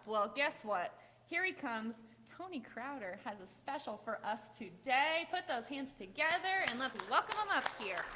Well, guess what? Here he comes. Tony Crowder has a special for us today. Put those hands together and let's welcome him up here.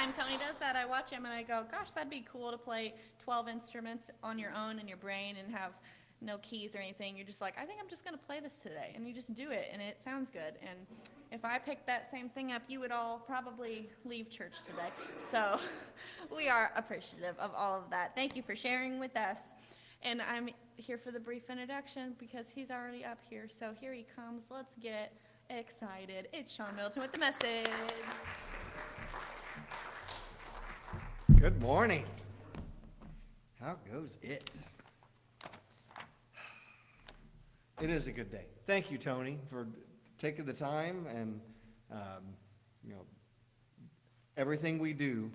time Tony does that, I watch him and I go, gosh, that'd be cool to play 12 instruments on your own in your brain and have no keys or anything. You're just like, I think I'm just going to play this today. And you just do it, and it sounds good. And if I picked that same thing up, you would all probably leave church today. So we are appreciative of all of that. Thank you for sharing with us. And I'm here for the brief introduction because he's already up here. So here he comes. Let's get excited. It's Sean Middleton with the message. Good morning. How goes it? It is a good day. Thank you, Tony, for taking the time and, everything we do,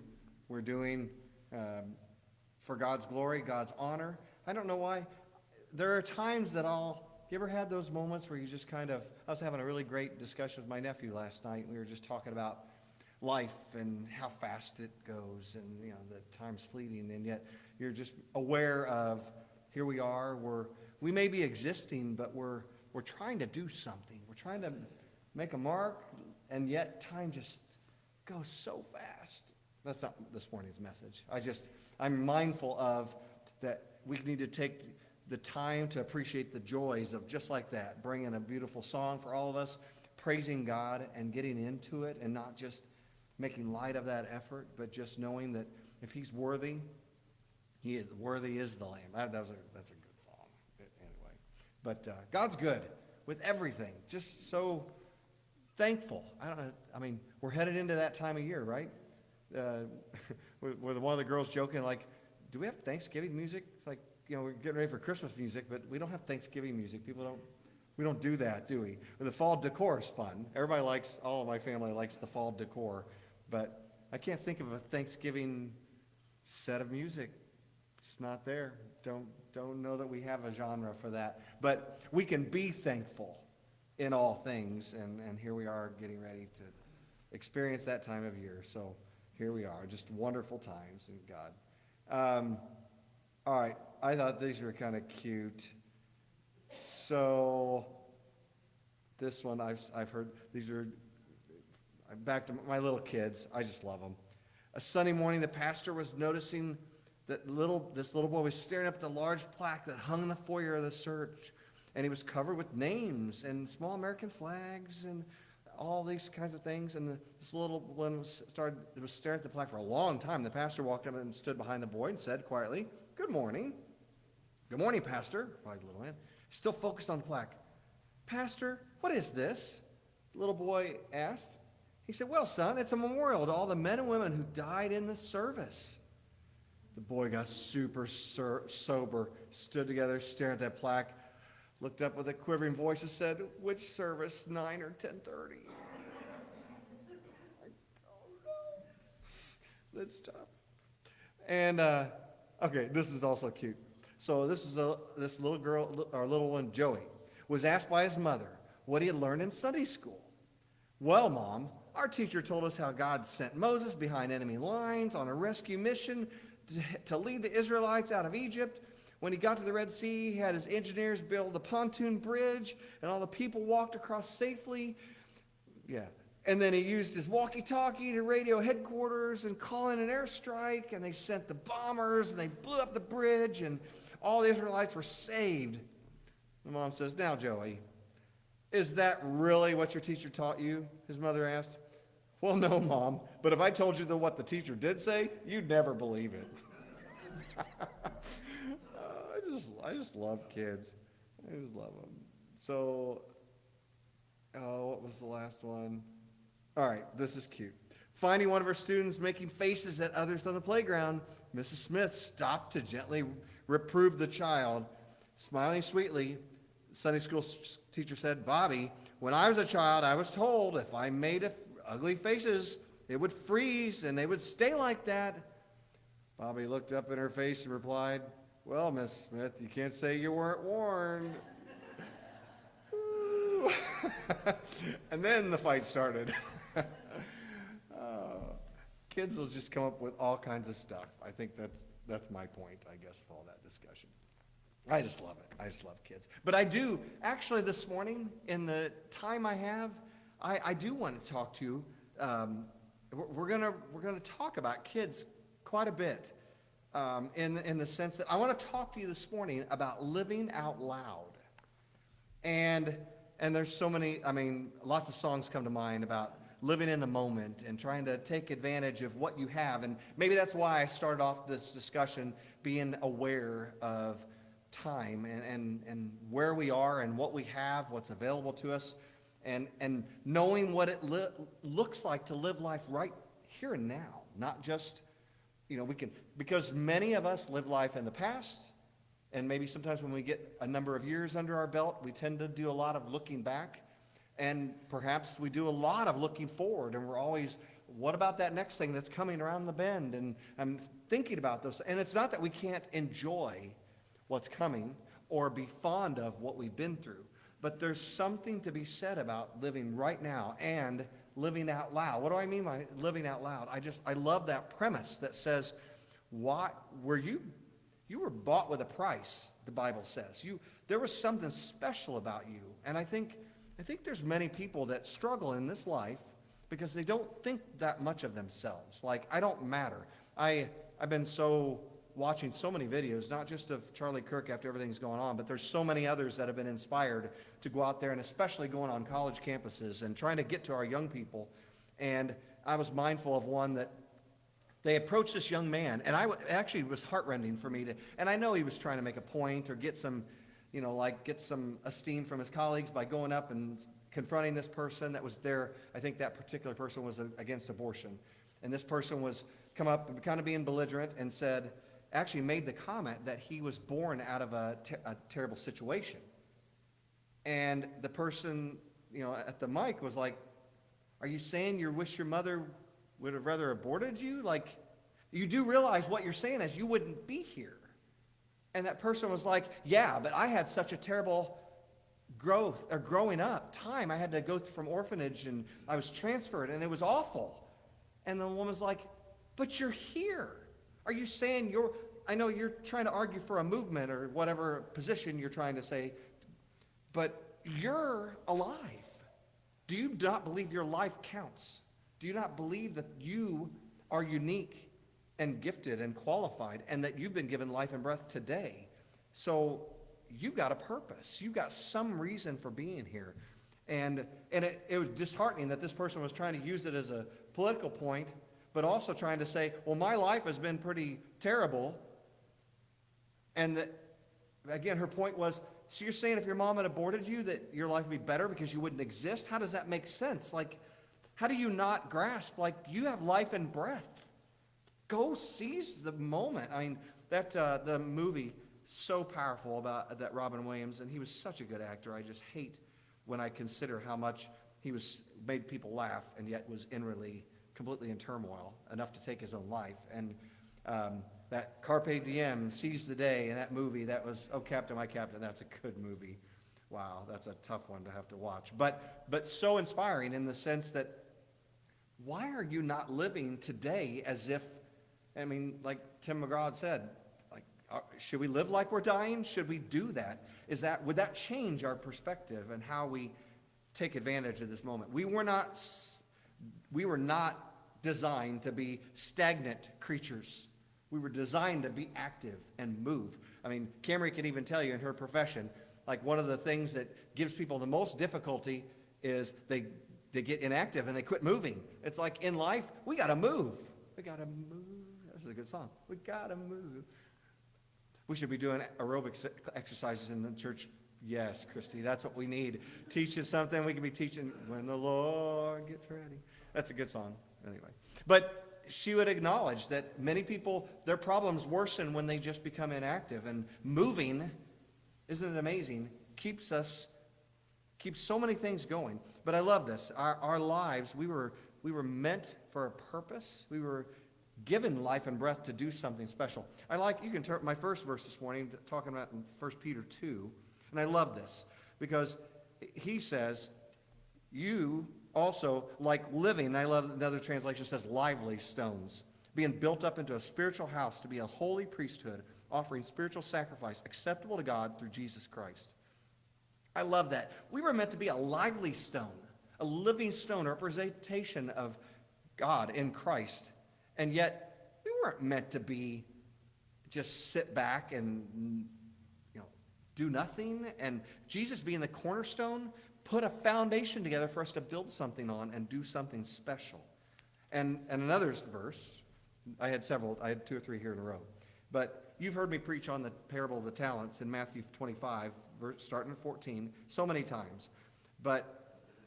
we're doing for God's glory, God's honor. I don't know why. There are times that you ever had those moments where you just I was having a really great discussion with my nephew last night. We were just talking about life and how fast it goes and, the time's fleeting, and yet you're just aware of, here we are, we may be existing, but we're trying to do something. We're trying to make a mark, and yet time just goes so fast. That's not this morning's message. I'm mindful of that we need to take the time to appreciate the joys of just like that, bringing a beautiful song for all of us, praising God and getting into it, and not just making light of that effort, but just knowing that if he's worthy, worthy is the Lamb. That's a good song. Anyway, but God's good with everything. Just so thankful. I don't know. I mean, we're headed into that time of year, right? With one of the girls joking, like, do we have Thanksgiving music? It's like, we're getting ready for Christmas music, but we don't have Thanksgiving music. We don't do that, do we? The fall decor is fun. All of my family likes the fall decor, but I can't think of a Thanksgiving set of music. It's not there. Don't know that we have a genre for that. But we can be thankful in all things, and here we are getting ready to experience that time of year. So here we are, just wonderful times in God. All right, I thought these were kind of cute. So this one I've heard, these are back to my little kids. I just love them. A Sunday morning, the pastor was noticing that this little boy was staring up at the large plaque that hung in the foyer of the church, and he was covered with names and small American flags and all these kinds of things. And this little one was staring at the plaque for a long time. The pastor walked up and stood behind the boy and said quietly, "Good morning." "Good morning, Pastor," replied the little man, still focused on the plaque. "Pastor, what is this?" the little boy asked. He said, "Well, son, it's a memorial to all the men and women who died in the service." The boy got super sober, stood together, staring at that plaque, looked up with a quivering voice and said, "Which service, 9 or 10:30? Oh, no. That's tough. And, okay, this is also cute. So this little girl, or little one, Joey, was asked by his mother what he had learned in Sunday school. "Well, Mom, our teacher told us how God sent Moses behind enemy lines on a rescue mission to lead the Israelites out of Egypt. When he got to the Red Sea, he had his engineers build a pontoon bridge, and all the people walked across safely." Yeah. "And then he used his walkie-talkie to radio headquarters and call in an airstrike, and they sent the bombers, and they blew up the bridge, and all the Israelites were saved." The mom says, "Now, Joey, is that really what your teacher taught you?" his mother asked. "Well, no, Mom, but if I told you what the teacher did say, you'd never believe it." I just love kids. I just love them. So, what was the last one? All right, this is cute. Finding one of her students making faces at others on the playground, Mrs. Smith stopped to gently reprove the child. Smiling sweetly, the Sunday school teacher said, "Bobby, when I was a child, I was told if I made ugly faces, it would freeze and they would stay like that." Bobby looked up in her face and replied, "Well, Miss Smith, you can't say you weren't warned." And then the fight started. Kids will just come up with all kinds of stuff. I think that's my point, I guess, for all that discussion. I just love it. I just love kids. But I do, actually this morning, in the time I have, I do want to talk to you we're gonna talk about kids quite a bit, in the sense that I want to talk to you this morning about living out loud. And there's so many, I mean, lots of songs come to mind about living in the moment and trying to take advantage of what you have. And maybe that's why I started off this discussion being aware of time and where we are and what we have, what's available to us, and knowing what it looks like to live life right here and now, not just, because many of us live life in the past. And maybe sometimes when we get a number of years under our belt, we tend to do a lot of looking back. And perhaps we do a lot of looking forward. And we're always, what about that next thing that's coming around the bend? And I'm thinking about those. And it's not that we can't enjoy what's coming or be fond of what we've been through. But there's something to be said about living right now and living out loud. What do I mean by living out loud? I love that premise that says, you were bought with a price, the Bible says. There was something special about you. And I think there's many people that struggle in this life because they don't think that much of themselves. Like, I don't matter. I've been watching so many videos, not just of Charlie Kirk after everything's going on, but there's so many others that have been inspired to go out there, and especially going on college campuses and trying to get to our young people. And I was mindful of one that they approached this young man, and actually it was heartrending for me and I know he was trying to make a point or get some, get some esteem from his colleagues by going up and confronting this person that was there. I think that particular person was against abortion. And this person was come up and kind of being belligerent and actually made the comment that he was born out of a terrible situation. And the person, at the mic was like, are you saying you wish your mother would have rather aborted you? Like, you do realize what you're saying is you wouldn't be here. And that person was like, yeah, but I had such a terrible growing up time. I had to go from orphanage and I was transferred and it was awful. And the woman's like, but you're here. Are you saying I know you're trying to argue for a movement or whatever position you're trying to say, but you're alive. Do you not believe your life counts? Do you not believe that you are unique and gifted and qualified and that you've been given life and breath today? So you've got a purpose. You've got some reason for being here. And it was disheartening that this person was trying to use it as a political point, but also trying to say, well, my life has been pretty terrible. And that, again, her point was, so you're saying if your mom had aborted you that your life would be better because you wouldn't exist? How does that make sense? Like, how do you not grasp, like, you have life and breath? Go seize the moment. I mean, the movie, so powerful about that Robin Williams, and he was such a good actor. I just hate when I consider how much he made people laugh and yet was inwardly completely in turmoil, enough to take his own life. And that Carpe Diem, seize the day, in that movie, that was, oh, Captain, my Captain, that's a good movie. Wow, that's a tough one to have to watch. But so inspiring in the sense that, why are you not living today as if, like Tim McGraw said, like, should we live like we're dying? Should we do that? Would that change our perspective and how we take advantage of this moment? We were not designed to be stagnant creatures. We were designed to be active and move. I mean, Camry can even tell you in her profession, like, one of the things that gives people the most difficulty is they get inactive and they quit moving. It's like in life, we got to move. We got to move. This is a good song. We got to move. We should be doing aerobic exercises in the church. Yes, Christy, that's what we need. Teaching something, we can be teaching when the Lord gets ready. That's a good song, anyway. But she would acknowledge that many people, their problems worsen when they just become inactive. And moving, isn't it amazing, keeps so many things going. But I love this. Our lives, we were meant for a purpose. We were given life and breath to do something special. You can turn my first verse this morning, talking about in 1 Peter 2. And I love this because he says, you also, like living, I love another translation says lively stones, being built up into a spiritual house to be a holy priesthood, offering spiritual sacrifice acceptable to God through Jesus Christ. I love that. We were meant to be a lively stone, a living stone, a representation of God in Christ. And yet, we weren't meant to be just sit back and, do nothing. And Jesus being the cornerstone put a foundation together for us to build something on and do something special. And another verse, I had 2 or 3 here in a row. But you've heard me preach on the parable of the talents in Matthew 25, starting at 14, so many times.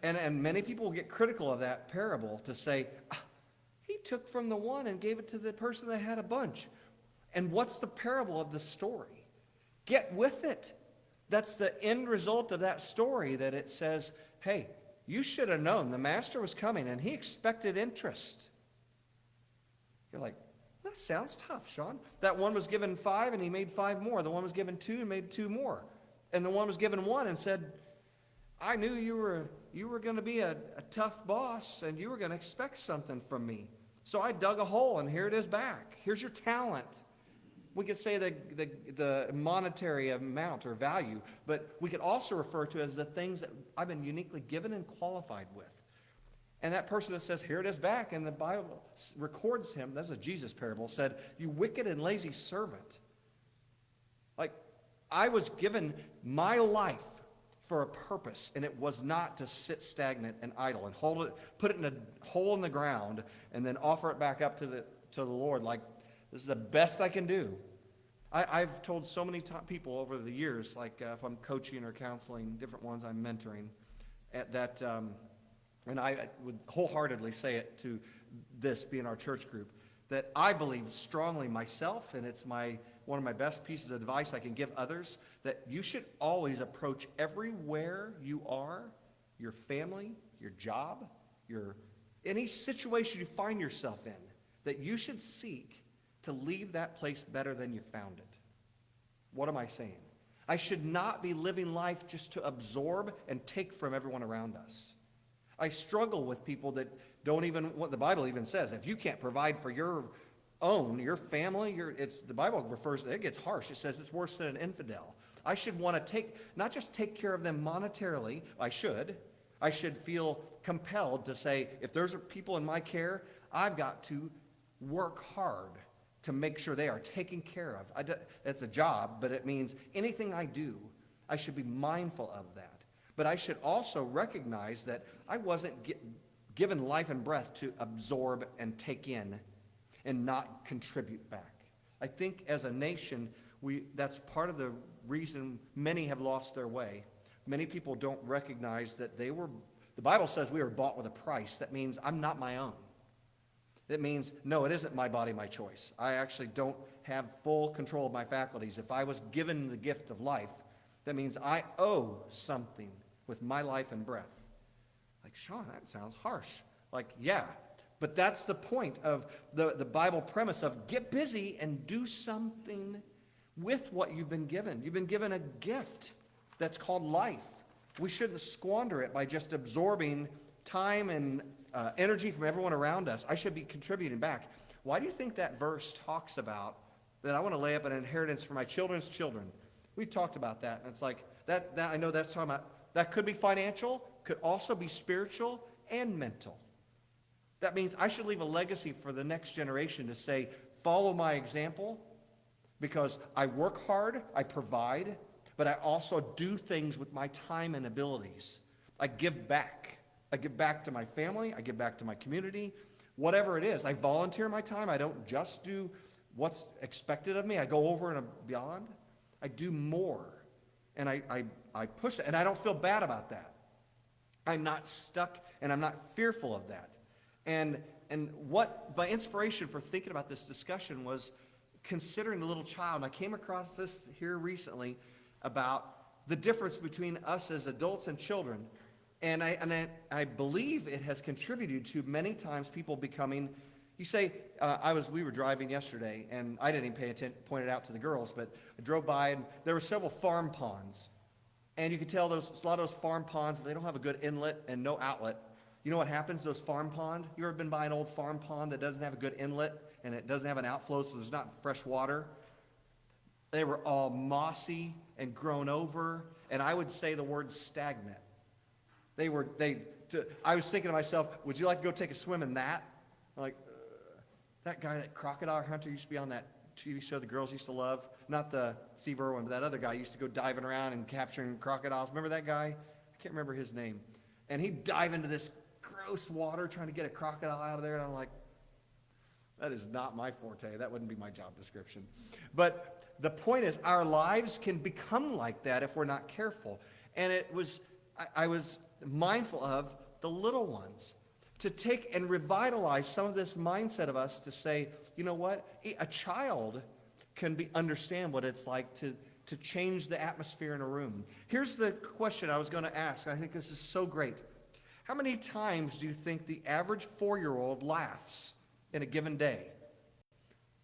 And many people get critical of that parable to say, he took from the one and gave it to the person that had a bunch. And what's the parable of the story? Get with it. That's the end result of that story, that it says, hey, you should have known the master was coming and he expected interest. You're like, that sounds tough, Sean. That one was given 5 and he made 5 more. The one was given 2 and made 2 more. And the one was given 1 and said, I knew you were going to be a tough boss and you were going to expect something from me. So I dug a hole and here it is back. Here's your talent. We could say the monetary amount or value, but we could also refer to it as the things that I've been uniquely given and qualified with. And that person that says, here it is back, and the Bible records him, that's a Jesus parable, said, you wicked and lazy servant. Like, I was given my life for a purpose, and it was not to sit stagnant and idle and hold it, put it in a hole in the ground, and then offer it back up to the Lord like, this is the best I can do. I've told so many people over the years, like if I'm coaching or counseling, different ones I'm mentoring, and I would wholeheartedly say it to this being our church group, that I believe strongly myself, and it's one of my best pieces of advice I can give others, that you should always approach everywhere you are, your family, your job, any situation you find yourself in, that you should seek to leave that place better than you found it. What am I saying? I should not be living life just to absorb and take from everyone around us. I struggle with people that don't even, what the Bible even says, if you can't provide for your family, the Bible refers to it, gets harsh. It says it's worse than an infidel. I should want to not just take care of them monetarily, I should feel compelled to say, if there's people in my care, I've got to work hard to make sure they are taken care of. It's a job, but it means anything I do, I should be mindful of that. But I should also recognize that I wasn't given life and breath to absorb and take in and not contribute back. I think as a nation, that's part of the reason many have lost their way. Many people don't recognize that the Bible says we were bought with a price. That means I'm not my own. It means, no, it isn't my body, my choice. I actually don't have full control of my faculties. If I was given the gift of life, that means I owe something with my life and breath. Like, Sean, that sounds harsh. Like, yeah, but that's the point of the Bible premise of get busy and do something with what you've been given. You've been given a gift that's called life. We shouldn't squander it by just absorbing time and energy from everyone around us. I should be contributing back. Why do you think that verse talks about that I want to lay up an inheritance for my children's children? We've talked about that. And it's like, that I know that's talking about, that could be financial, could also be spiritual and mental. That means I should leave a legacy for the next generation to say, follow my example, because I work hard, I provide, but I also do things with my time and abilities. I give back. I give back to my family. I give back to my community. Whatever it is, I volunteer my time. I don't just do what's expected of me. I go over and beyond. I do more. And I push it. And I don't feel bad about that. I'm not stuck and I'm not fearful of that. And what my inspiration for thinking about this discussion was considering the little child. And I came across this here recently about the difference between us as adults and children. And I believe it has contributed to many times people becoming, you say, we were driving yesterday, and I didn't even pay attention, point it out to the girls, but I drove by, and there were several farm ponds. And you could tell a lot of those farm ponds, they don't have a good inlet and no outlet. You know what happens to those farm pond? You ever been by an old farm pond that doesn't have a good inlet, and it doesn't have an outflow, so there's not fresh water? They were all mossy and grown over, and I would say the word stagnant. I was thinking to myself, would you like to go take a swim in that? Like, that guy, that crocodile hunter used to be on that TV show the girls used to love. Not the Steve Irwin, but that other guy used to go diving around and capturing crocodiles. Remember that guy? I can't remember his name. And he'd dive into this gross water trying to get a crocodile out of there. And I'm like, that is not my forte. That wouldn't be my job description. But the point is, our lives can become like that if we're not careful. And I was mindful of the little ones, to take and revitalize some of this mindset of us to say, you know what? A child can understand what it's like to change the atmosphere in a room. Here's the question I was going to ask. I think this is so great. How many times do you think the average 4-year-old laughs in a given day?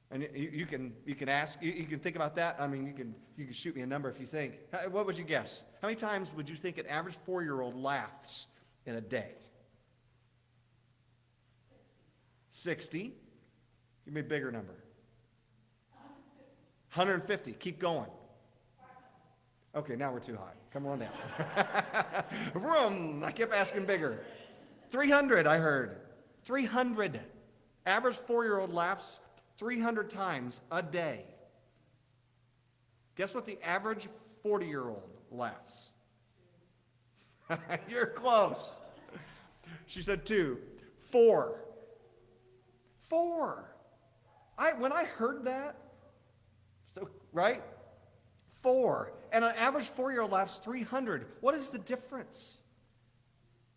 And you can ask, you can think about that. I mean, you can shoot me a number if you think. What would you guess? How many times would you think an average 4-year-old laughs in a day? 60. Give me a bigger number. 150. Keep going. Okay, now we're too high. Come on down. Vroom. I kept asking bigger. 300, I heard. 300. Average 4-year-old laughs 300 times a day. Guess what the average 40-year-old laughs? You're close. She said 2. 4. 4. When I heard that, so right? 4. And an average 4-year-old laughs 300. What is the difference?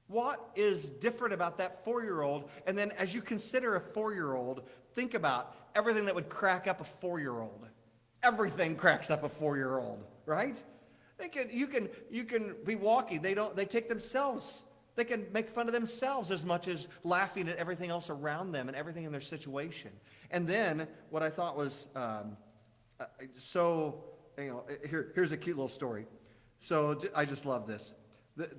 What is different about that 4-year-old? And then as you consider a 4-year-old, think about everything that would crack up a 4-year-old. Everything cracks up a 4-year-old, right? You can be walking. They take themselves. They can make fun of themselves as much as laughing at everything else around them and everything in their situation. And then what I thought was here's a cute little story. So I just love this.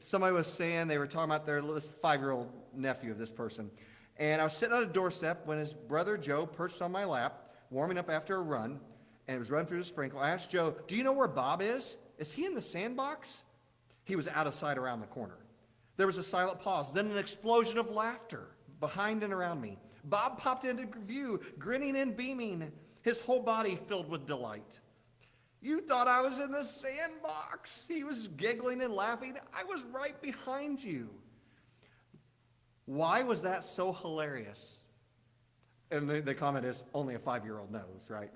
Somebody was saying, they were talking about this 5-year-old nephew of this person. And I was sitting on a doorstep when his brother Joe perched on my lap, warming up after a run, and was running through the sprinkle. I asked Joe, do you know where Bob is? Is he in the sandbox? He was out of sight around the corner. There was a silent pause, then an explosion of laughter behind and around me. Bob popped into view, grinning and beaming, his whole body filled with delight. You thought I was in the sandbox. He was giggling and laughing. I was right behind you. Why was that so hilarious? And the comment is, only a 5-year-old knows, right?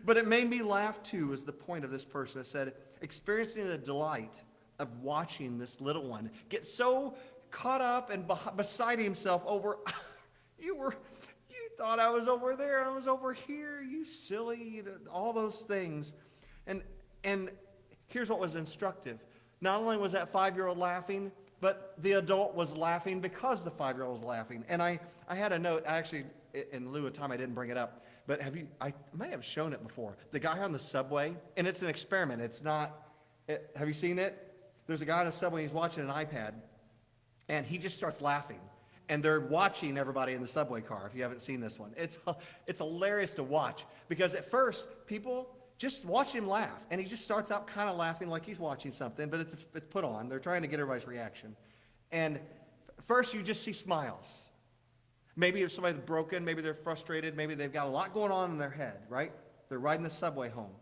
But it made me laugh too, is the point of this person. It said, experiencing the delight of watching this little one get so caught up and beside himself over, you thought I was over there, I was over here, you silly, all those things. And here's what was instructive. Not only was that 5-year-old laughing, but the adult was laughing because the 5-year-old was laughing. And I had a note, actually, in lieu of time, I didn't bring it up, but I may have shown it before. The guy on the subway, and it's an experiment. It's not, have you seen it? There's a guy on the subway, he's watching an iPad, and he just starts laughing. And they're watching everybody in the subway car, if you haven't seen this one. It's hilarious to watch, because at first, people just watch him laugh. And he just starts out kind of laughing like he's watching something, but it's put on. They're trying to get everybody's reaction. And first, you just see smiles. Maybe if somebody's broken, maybe they're frustrated, maybe they've got a lot going on in their head, right? They're riding the subway home.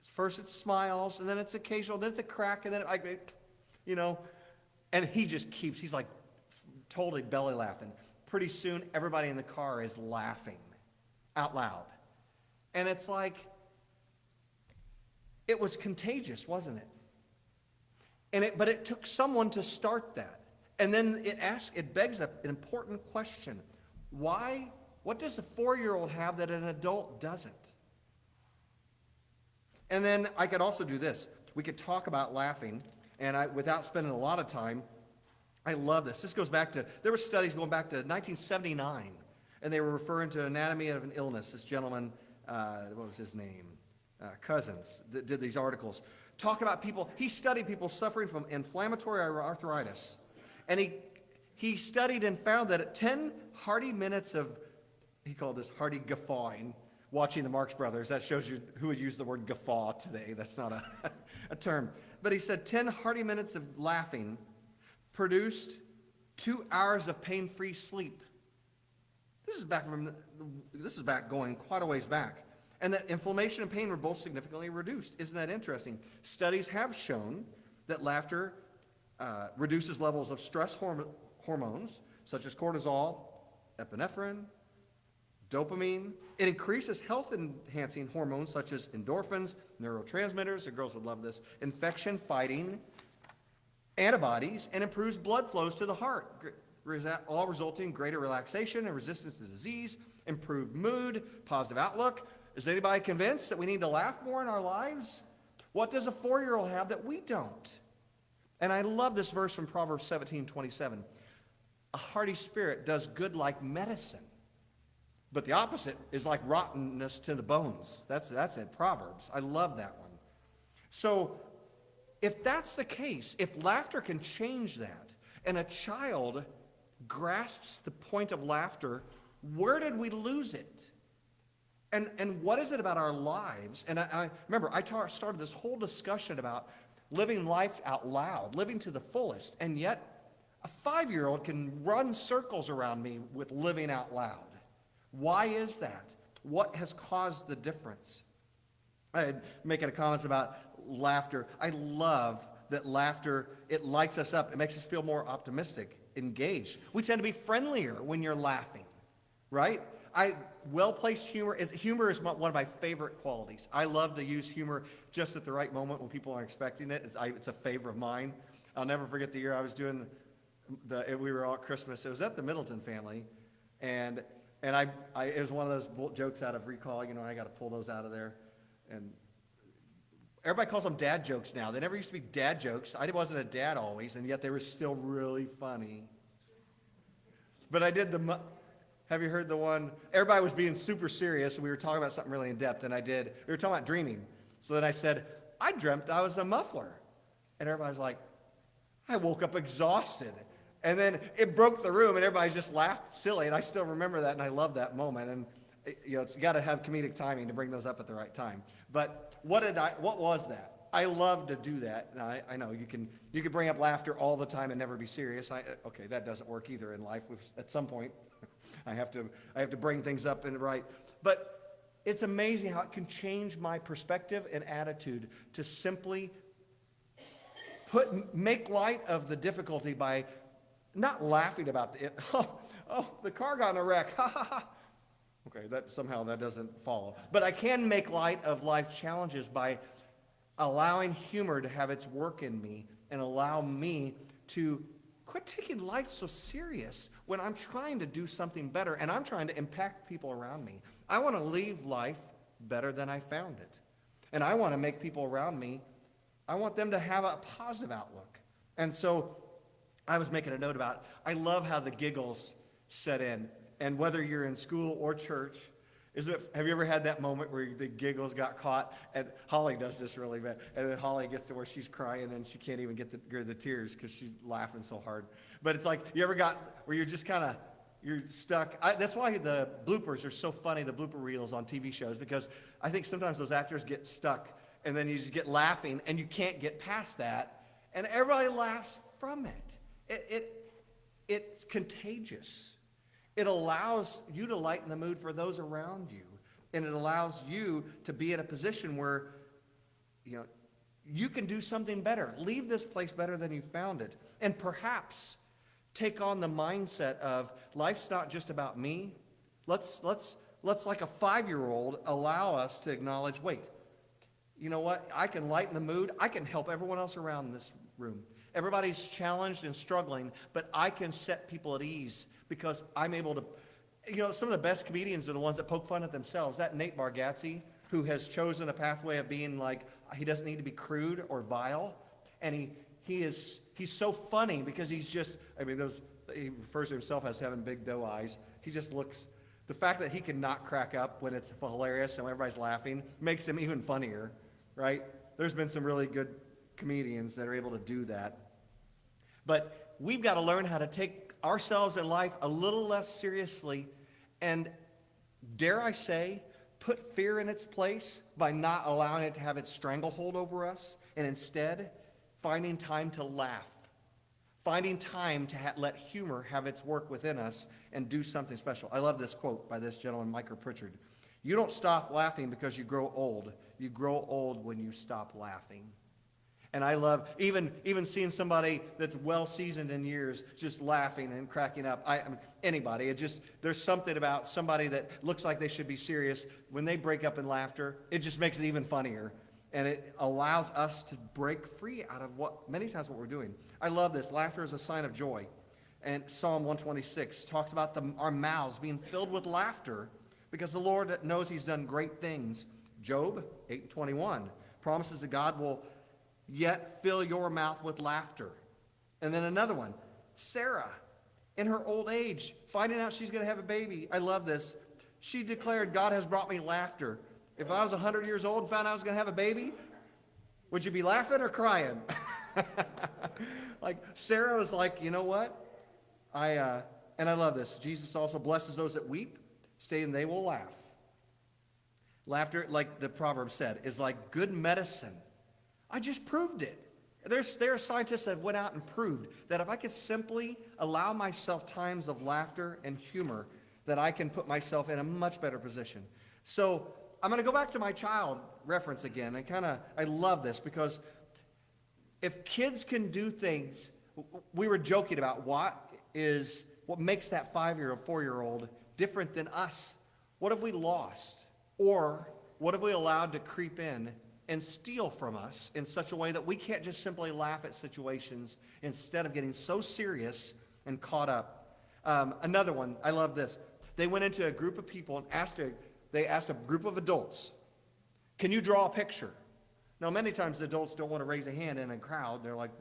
First it's smiles, and then it's occasional, then it's a crack, and then and he's like totally belly laughing. Pretty soon, everybody in the car is laughing out loud. And it's like, it was contagious, wasn't it? But it took someone to start that. And then it begs an important question. Why? What does a 4-year-old have that an adult doesn't? And then I could also do this. We could talk about laughing, and without spending a lot of time, I love this. This goes back to, there were studies going back to 1979, and they were referring to anatomy of an illness. This gentleman, what was his name? Cousins, that did these articles. Talk about people, he studied people suffering from inflammatory arthritis. And he studied and found that at 10 hearty minutes of, he called this hearty guffawing, watching the Marx Brothers. That shows you who would use the word guffaw today. That's not a term. But he said 10 hearty minutes of laughing produced 2 hours of pain-free sleep. This is back going quite a ways back. And that inflammation and pain were both significantly reduced. Isn't that interesting? Studies have shown that laughter reduces levels of stress hormones such as cortisol, epinephrine, dopamine. It increases health-enhancing hormones such as endorphins, neurotransmitters, the girls would love this, infection-fighting antibodies, and improves blood flows to the heart, all resulting in greater relaxation and resistance to disease, improved mood, positive outlook. Is anybody convinced that we need to laugh more in our lives? What does a 4-year-old have that we don't? And I love this verse from Proverbs 17:27. A hearty spirit does good like medicine, but the opposite is like rottenness to the bones. That's in Proverbs. I love that one. So if that's the case, if laughter can change that, and a child grasps the point of laughter, where did we lose it? And what is it about our lives? And I remember, I started this whole discussion about living life out loud, living to the fullest, and yet a 5-year-old can run circles around me with living out loud. Why is that? What has caused the difference? I making a comment about laughter. I love that laughter, it lights us up. It makes us feel more optimistic, engaged. We tend to be friendlier when you're laughing, right? Well-placed humor is one of my favorite qualities. I love to use humor just at the right moment when people aren't expecting it. It's a favor of mine. I'll never forget the year I was doing we were all at Christmas. It was at the Middleton family, and it was one of those jokes out of recall. I got to pull those out of there, and everybody calls them dad jokes now. They never used to be dad jokes. I wasn't a dad always, and yet they were still really funny. But I did have you heard the one? Everybody was being super serious, and we were talking about something really in depth, and we were talking about dreaming. So then I said, I dreamt I was a muffler. And everybody was like, I woke up exhausted. And then it broke the room, and everybody just laughed silly, and I still remember that, and I love that moment. And you got to have comedic timing to bring those up at the right time. But what was that? I love to do that. And I know you can bring up laughter all the time and never be serious. Okay, that doesn't work either in life. At some point, I have to bring things up and right. But it's amazing how it can change my perspective and attitude to simply make light of the difficulty by not laughing about it. Oh, the car got in a wreck. Ha ha ha. Okay, that doesn't follow. But I can make light of life challenges by allowing humor to have its work in me and allow me to quit taking life so serious when I'm trying to do something better and I'm trying to impact people around me. I want to leave life better than I found it. And I want to make people around me, I want them to have a positive outlook. And so I was making a note about, I love how the giggles set in. And whether you're in school or church, have you ever had that moment where the giggles got caught? And Holly does this really bad. And then Holly gets to where she's crying and she can't even get the tears because she's laughing so hard. But it's like, you ever got where you're just you're stuck? That's why the bloopers are so funny, the blooper reels on TV shows, because I think sometimes those actors get stuck and then you just get laughing and you can't get past that. And everybody laughs from it. It's contagious. It allows you to lighten the mood for those around you. And it allows you to be in a position where, you can do something better. Leave this place better than you found it. And perhaps take on the mindset of life's not just about me. Let's like a 5-year-old allow us to acknowledge, wait, you know what? I can lighten the mood. I can help everyone else around this room. Everybody's challenged and struggling, but I can set people at ease because I'm able to, some of the best comedians are the ones that poke fun at themselves. That Nate Bargatze, who has chosen a pathway of being like, he doesn't need to be crude or vile, and he's so funny because he's just, he refers to himself as having big doe eyes. He just looks, the fact that he can not crack up when it's hilarious and everybody's laughing makes him even funnier, right? There's been some really good comedians that are able to do that. But we've got to learn how to take ourselves in life a little less seriously and, dare I say, put fear in its place by not allowing it to have its stranglehold over us and instead finding time to laugh. Finding time to let humor have its work within us and do something special. I love this quote by this gentleman, Micah Pritchard. You don't stop laughing because you grow old. You grow old when you stop laughing. And I love even seeing somebody that's well seasoned in years just laughing and cracking up. I mean, anybody. There's something about somebody that looks like they should be serious. When they break up in laughter, it just makes it even funnier. And it allows us to break free out of many times what we're doing. I love this. Laughter is a sign of joy. And Psalm 126 talks about our mouths being filled with laughter because the Lord knows he's done great things. Job 8:21 promises that God will yet fill your mouth with laughter. And then another one, Sarah, in her old age, finding out she's going to have a baby. I love this. She declared, God has brought me laughter. If I was 100 years old and found out I was going to have a baby, would you be laughing or crying? Like Sarah was like, you know what? And I love this. Jesus also blesses those that weep, saying they will laugh. Laughter, like the proverb said, is like good medicine. I just proved it. There are scientists that have went out and proved that if I could simply allow myself times of laughter and humor, that I can put myself in a much better position. So I'm going to go back to my child reference again. I love this because if kids can do things, we were joking about what makes that 5-year-old, 4-year-old different than us. What have we lost? Or what have we allowed to creep in and steal from us in such a way that we can't just simply laugh at situations instead of getting so serious and caught up? Another one, I love this. They went into a group of people and asked a group of adults, can you draw a picture? Now, many times the adults don't want to raise a hand in a crowd. They're like,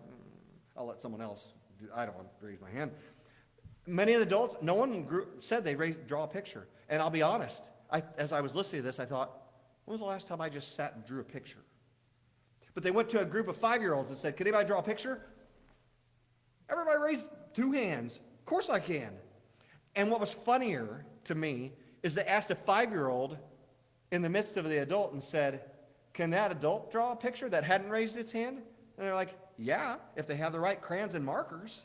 I'll let someone else do. I don't want to raise my hand. Many of the adults, no one said they draw a picture. And I'll be honest, as I was listening to this, I thought, when was the last time I just sat and drew a picture? But they went to a group of 5-year-olds and said, can anybody draw a picture? Everybody raised 2 hands. Of course I can. And what was funnier to me is they asked a 5-year-old in the midst of the adult and said, can that adult draw a picture that hadn't raised its hand? And they're like, yeah, if they have the right crayons and markers.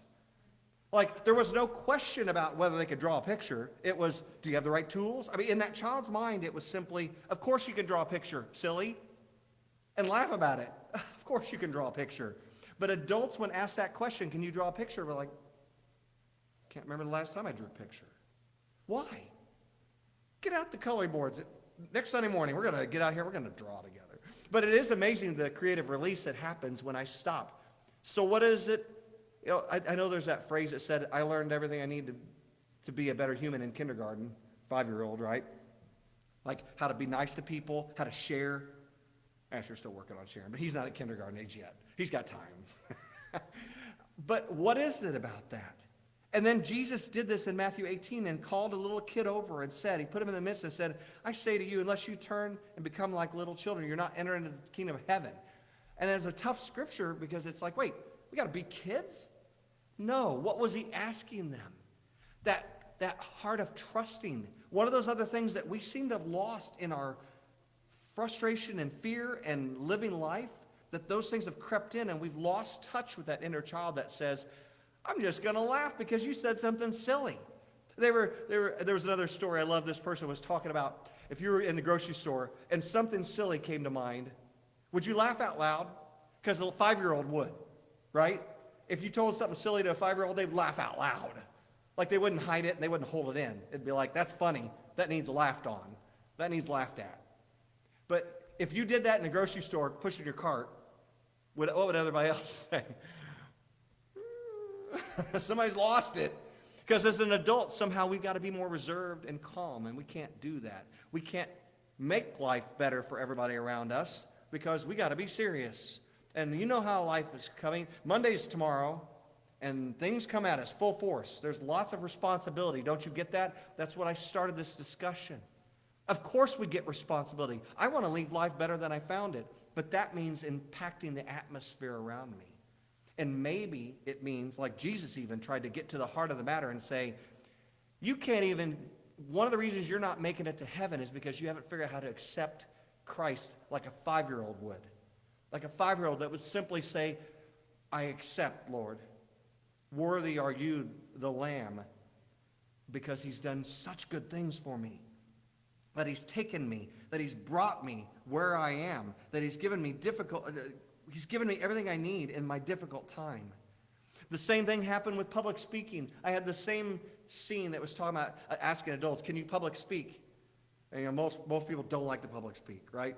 Like, there was no question about whether they could draw a picture. It was, do you have the right tools? I mean, in that child's mind, it was simply, of course you can draw a picture, silly, and laugh about it. Of course you can draw a picture. But adults, when asked that question, can you draw a picture? We're like, can't remember the last time I drew a picture. Why? Get out the coloring boards. Next Sunday morning, we're going to get out here, we're going to draw together. But it is amazing the creative release that happens when I stop. So what is it? You know, I know there's that phrase that said, I learned everything I need to be a better human in kindergarten, 5-year-old, right? Like how to be nice to people, how to share. Asher's still working on sharing, but he's not at kindergarten age yet. He's got time. But what is it about that? And then Jesus did this in Matthew 18 and called a little kid over and said, he put him in the midst and said, I say to you, unless you turn and become like little children, you're not entering into the kingdom of heaven. And it's a tough scripture because it's like, wait, we got to be kids? No. What was he asking them? That heart of trusting. One of those other things that we seem to have lost in our frustration and fear and living life, that those things have crept in and we've lost touch with that inner child that says, I'm just going to laugh because you said something silly. There was another story. I love this person was talking about if you were in the grocery store and something silly came to mind, would you laugh out loud? Because a 5-year-old would, right? If you told something silly to a 5-year-old, they'd laugh out loud. Like they wouldn't hide it and they wouldn't hold it in. It'd be like, that's funny. That needs laughed on. That needs laughed at. But if you did that in the grocery store, pushing your cart, what would everybody else say? Somebody's lost it. Because as an adult, somehow we've got to be more reserved and calm, and we can't do that. We can't make life better for everybody around us because we got to be serious. And you know how life is coming. Monday's tomorrow, and things come at us full force. There's lots of responsibility. Don't you get that? That's what I started this discussion. Of course we get responsibility. I want to leave life better than I found it, but that means impacting the atmosphere around me. And maybe it means, like Jesus even tried to get to the heart of the matter and say, you can't even, one of the reasons you're not making it to heaven is because you haven't figured out how to accept Christ like a 5-year-old would. Like a 5-year-old that would simply say, I accept, Lord. Worthy are you, the Lamb, because he's done such good things for me. That he's taken me, that he's brought me where I am, that he's given me everything I need in my difficult time. The same thing happened with public speaking. I had the same scene that was talking about asking adults, can you public speak? And, most people don't like to public speak, right?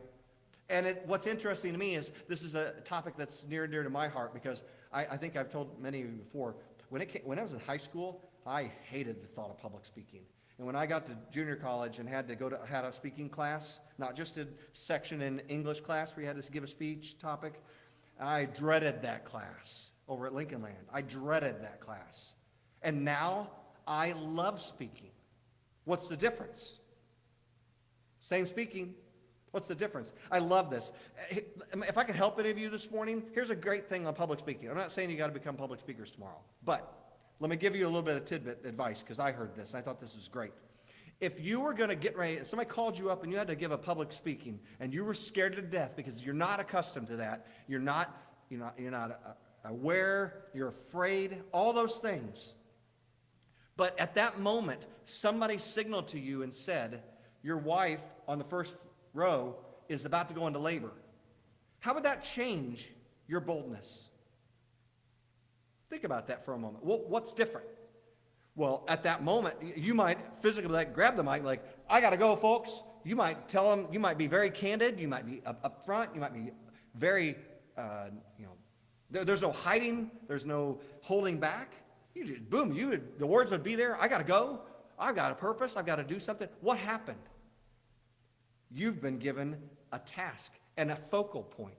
And what's interesting to me is this is a topic that's near and dear to my heart, because I think I've told many of you before, when I was in high school, I hated the thought of public speaking. And when I got to junior college and had a speaking class, not just a section in English class where you had to give a speech topic, I dreaded that class over at Lincoln Land. I dreaded that class. And now I love speaking. What's the difference? Same speaking. What's the difference? I love this. If I could help any of you this morning, here's a great thing on public speaking. I'm not saying you got to become public speakers tomorrow, but let me give you a little bit of tidbit advice, because I heard this and I thought this was great. If you were going to get ready, if somebody called you up and you had to give a public speaking and you were scared to death because you're not accustomed to that, you're not aware, you're afraid, all those things. But at that moment, somebody signaled to you and said, your wife on the first row is about to go into labor. How would that change your boldness? Think about that for a moment. What's different? Well, at that moment, you might physically grab the mic like, I got to go, folks. You might tell them, you might be very candid, you might be up front, you might be very, there's no hiding, there's no holding back. You just, boom, the words would be there. I got to go. I've got a purpose. I've got to do something. What happened? You've been given a task and a focal point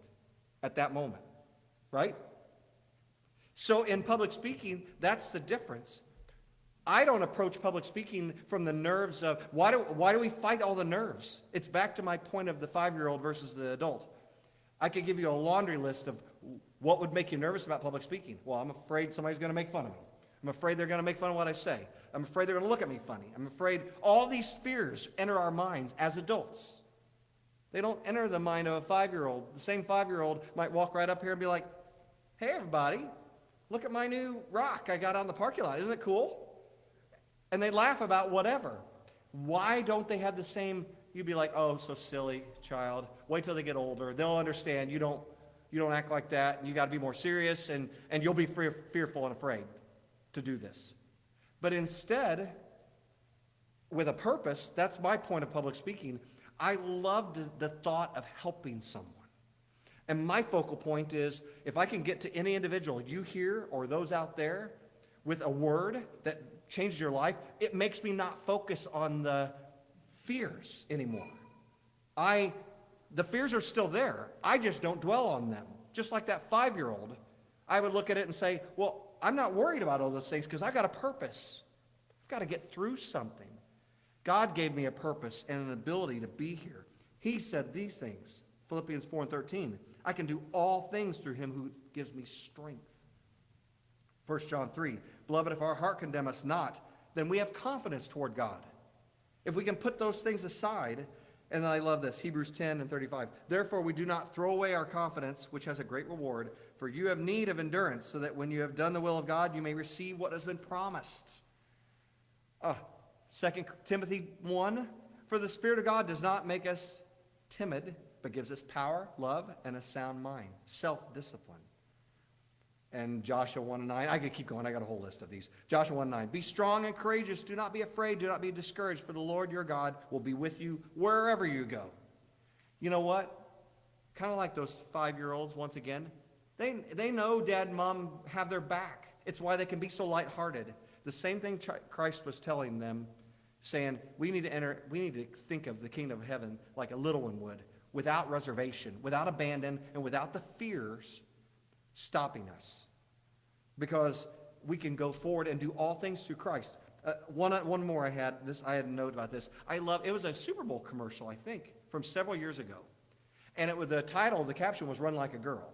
at that moment, right? So in public speaking, that's the difference. I don't approach public speaking from the nerves of, why do we fight all the nerves? It's back to my point of the 5-year-old versus the adult. I could give you a laundry list of what would make you nervous about public speaking. Well, I'm afraid somebody's going to make fun of me. I'm afraid they're going to make fun of what I say. I'm afraid they're going to look at me funny. I'm afraid all these fears enter our minds as adults. They don't enter the mind of a 5-year-old. The same 5-year-old might walk right up here and be like, hey, everybody, look at my new rock I got on the parking lot. Isn't it cool? And they laugh about whatever. Why don't they have the same, you'd be like, oh, so silly, child. Wait till they get older. They'll understand. You don't act like that. And you got to be more serious, and you'll be fearful and afraid to do this. But instead, with a purpose, that's my point of public speaking. I loved the thought of helping someone. And my focal point is, if I can get to any individual, you here or those out there, with a word that changed your life, it makes me not focus on the fears anymore. The fears are still there. I just don't dwell on them. Just like that 5-year-old, I would look at it and say, well, I'm not worried about all those things because I've got a purpose. I've got to get through something. God gave me a purpose and an ability to be here. He said these things, Philippians 4:13, I can do all things through him who gives me strength. 1 John 3, beloved, if our heart condemn us not, then we have confidence toward God. If we can put those things aside, and I love this, Hebrews 10:35, therefore we do not throw away our confidence, which has a great reward, for you have need of endurance, so that when you have done the will of God, you may receive what has been promised. 2 Timothy 1, for the Spirit of God does not make us timid, but gives us power, love, and a sound mind, self-discipline. And Joshua 1:9, I could keep going, I got a whole list of these. Joshua 1:9, be strong and courageous, do not be afraid, do not be discouraged, for the Lord your God will be with you wherever you go. You know what? Kind of like those 5-year-olds, once again, they know Dad and Mom have their back. It's why they can be so lighthearted. The same thing Christ was telling them, saying, we need to think of the kingdom of heaven like a little one would, without reservation, without abandon, and without the fears stopping us, because we can go forward and do all things through Christ. One more I had a note about this. It was a Super Bowl commercial, I think, from several years ago, and the title, the caption was "Run Like a Girl."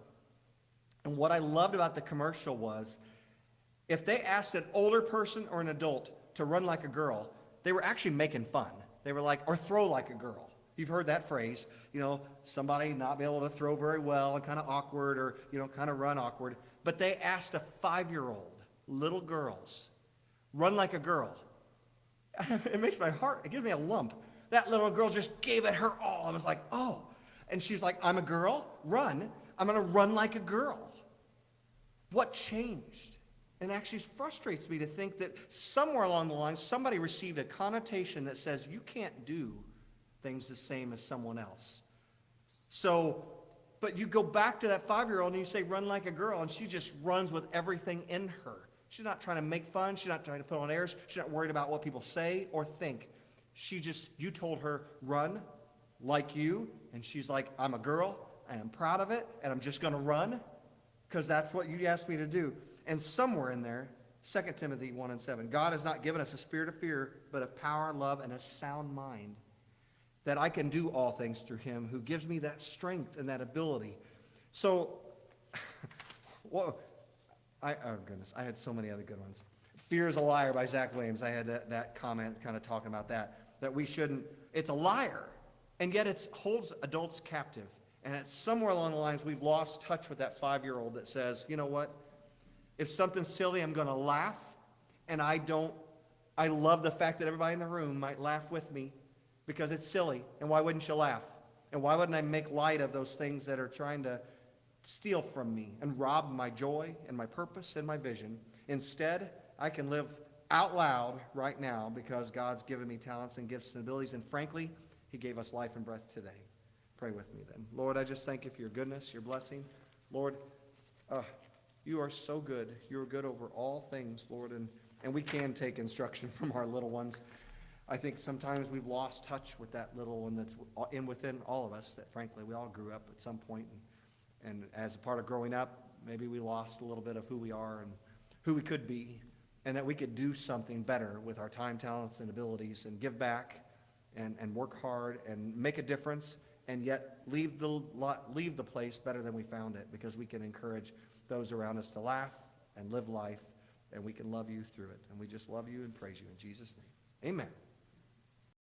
And what I loved about the commercial was, if they asked an older person or an adult to run like a girl, they were actually making fun. They were like, or throw like a girl. You've heard that phrase, somebody not be able to throw very well and kind of awkward, or, kind of run awkward. But they asked a 5-year-old, little girls. Run like a girl. It makes my heart, it gives me a lump. That little girl just gave it her all. I was like, oh. And she's like, I'm a girl, run. I'm going to run like a girl. What changed? And actually frustrates me to think that somewhere along the line, somebody received a connotation that says you can't do things the same as someone else. So, but you go back to that 5-year-old and you say, run like a girl, and she just runs with everything in her. She's not trying to make fun. She's not trying to put on airs. She's not worried about what people say or think. You told her, run like you, and she's like, I'm a girl, and I'm proud of it, and I'm just going to run, because that's what you asked me to do. And somewhere in there, 2 Timothy 1:7, God has not given us a spirit of fear, but of power, love, and a sound mind, that I can do all things through him who gives me that strength and that ability. So, well, oh goodness, I had so many other good ones. Fear is a liar by Zach Williams. I had that comment kind of talking about that we shouldn't, it's a liar, and yet it holds adults captive. And it's somewhere along the lines we've lost touch with that 5-year-old that says, you know what, if something's silly, I'm going to laugh, and I love the fact that everybody in the room might laugh with me because it's silly, and why wouldn't you laugh? And why wouldn't I make light of those things that are trying to steal from me and rob my joy and my purpose and my vision? Instead, I can live out loud right now because God's given me talents and gifts and abilities, and frankly, he gave us life and breath today. Pray with me then. Lord, I just thank you for your goodness, your blessing. Lord, you are so good. You are good over all things, Lord, and we can take instruction from our little ones. I think sometimes we've lost touch with that little one that's within all of us, that frankly we all grew up at some point, and as a part of growing up, maybe we lost a little bit of who we are and who we could be, and that we could do something better with our time, talents, and abilities, and give back and work hard and make a difference, and yet leave the place better than we found it, because we can encourage those around us to laugh and live life, and we can love you through it. And we just love you and praise you in Jesus' name. Amen.